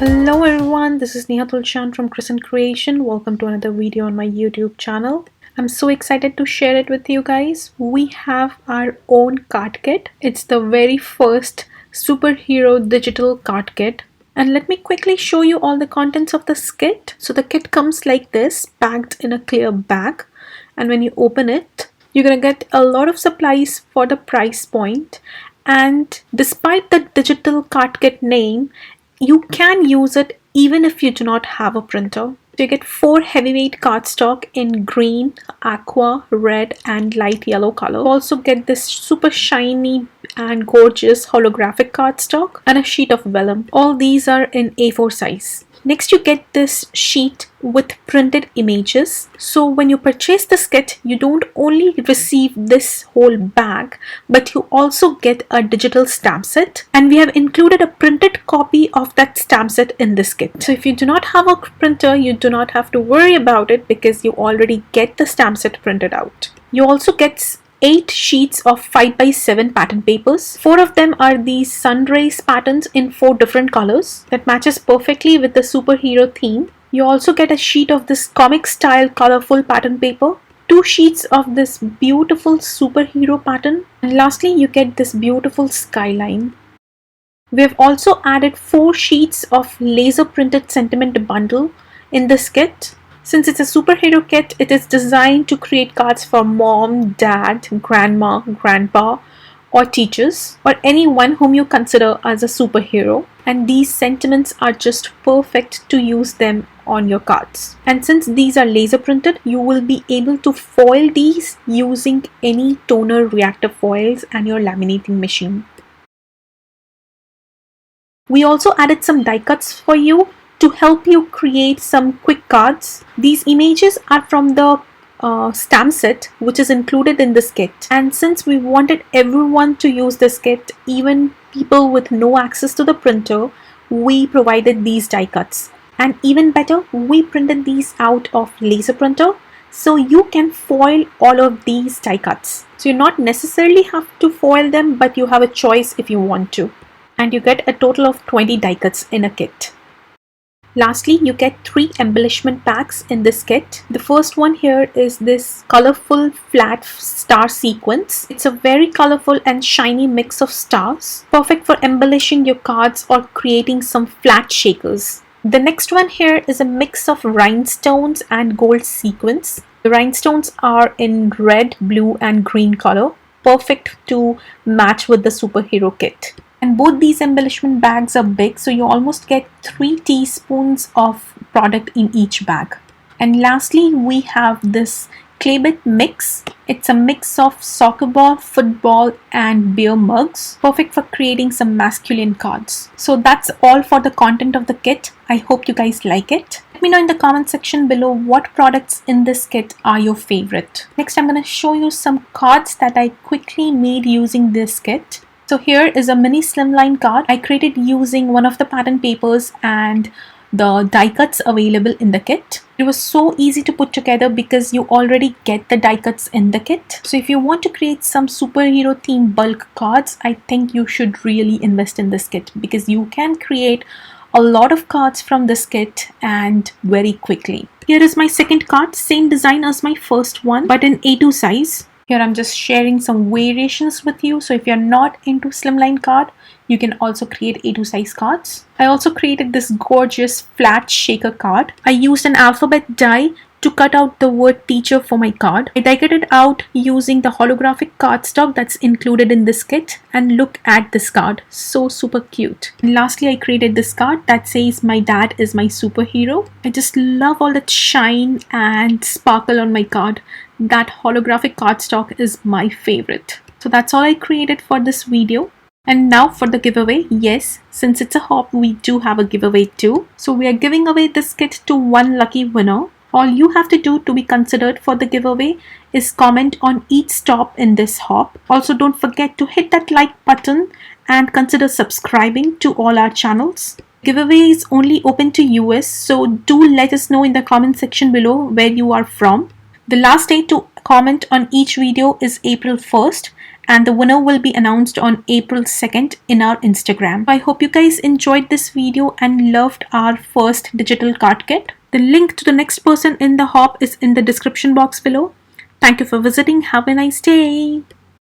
Hello everyone, this is Neha Tulsyan from Crescent Creation. Welcome to another video on my YouTube channel. I'm so excited to share it with you guys. We have our own card kit. It's the very first SuperHero digital card kit. And let me quickly show you all the contents of this kit. So the kit comes like this, packed in a clear bag. And when you open it, you're gonna get a lot of supplies for the price point. And despite the digital card kit name, you can use it even if you do not have a printer. So you get 4 heavyweight cardstock in green, aqua, red and light yellow color. You also get this super shiny and gorgeous holographic cardstock and a sheet of vellum. All these are in A4 size. Next you get this sheet with printed images. So when you purchase this kit, you don't only receive this whole bag, but you also get a digital stamp set. And we have included a printed copy of that stamp set in this kit. So if you do not have a printer, you do not have to worry about it because you already get the stamp set printed out. You also get 8 sheets of 5x7 pattern papers. 4 of them are these sunrays patterns in 4 different colors that matches perfectly with the superhero theme. You also get a sheet of this comic style colorful pattern paper, 2 sheets of this beautiful superhero pattern, and lastly you get this beautiful skyline. We have also added 4 sheets of laser printed sentiment bundle in this kit. Since it's a superhero kit, it is designed to create cards for mom, dad, grandma, grandpa, or teachers, or anyone whom you consider as a superhero. And these sentiments are just perfect to use them on your cards. And since these are laser printed, you will be able to foil these using any toner reactive foils and your laminating machine. We also added some die cuts for you to help you create some quick cards. These images are from the stamp set which is included in this kit, and since we wanted everyone to use this kit, even people with no access to the printer, we provided these die cuts. And even better, we printed these out of laser printer, so you can foil all of these die cuts. So you not necessarily have to foil them, but you have a choice if you want to. And you get a total of 20 die cuts in a kit. Lastly, you get 3 embellishment packs in this kit. The first one here is this colorful flat star sequence. It's a very colorful and shiny mix of stars, perfect for embellishing your cards or creating some flat shakers. The next one here is a mix of rhinestones and gold sequins. The rhinestones are in red, blue and green color, perfect to match with the superhero kit. And both these embellishment bags are big, so you almost get 3 teaspoons of product in each bag. And lastly, we have this claybit mix. It's a mix of soccer ball, football and beer mugs, perfect for creating some masculine cards. So that's all for the content of the kit. I hope you guys like it. Let me know in the comment section below what products in this kit are your favorite. Next, I'm going to show you some cards that I quickly made using this kit. So here is a mini slimline card I created using one of the pattern papers and the die cuts available in the kit. It was so easy to put together because you already get the die cuts in the kit. So if you want to create some superhero themed bulk cards, I think you should really invest in this kit because you can create a lot of cards from this kit and very quickly. Here is my second card, same design as my first one but in A2 size. Here I'm just sharing some variations with you. So if you're not into slimline card, you can also create A2 size cards. I also created this gorgeous flat shaker card. I used an alphabet die to cut out the word teacher for my card. I die cut it out using the holographic cardstock that's included in this kit, and look at this card, so super cute. And lastly, I created this card that says my dad is my superhero. I just love all that shine and sparkle on my card. That holographic cardstock is my favorite. So that's all I created for this video. And now for the giveaway. Yes, since it's a hop, we do have a giveaway too. So we are giving away this kit to one lucky winner. All you have to do to be considered for the giveaway is comment on each stop in this hop. Also, don't forget to hit that like button and consider subscribing to all our channels. Giveaway is only open to US, so do let us know in the comment section below where you are from. The last day to comment on each video is April 1st, and the winner will be announced on April 2nd in our Instagram. I hope you guys enjoyed this video and loved our first digital card kit. The link to the next person in the hop is in the description box below. Thank you for visiting. Have a nice day.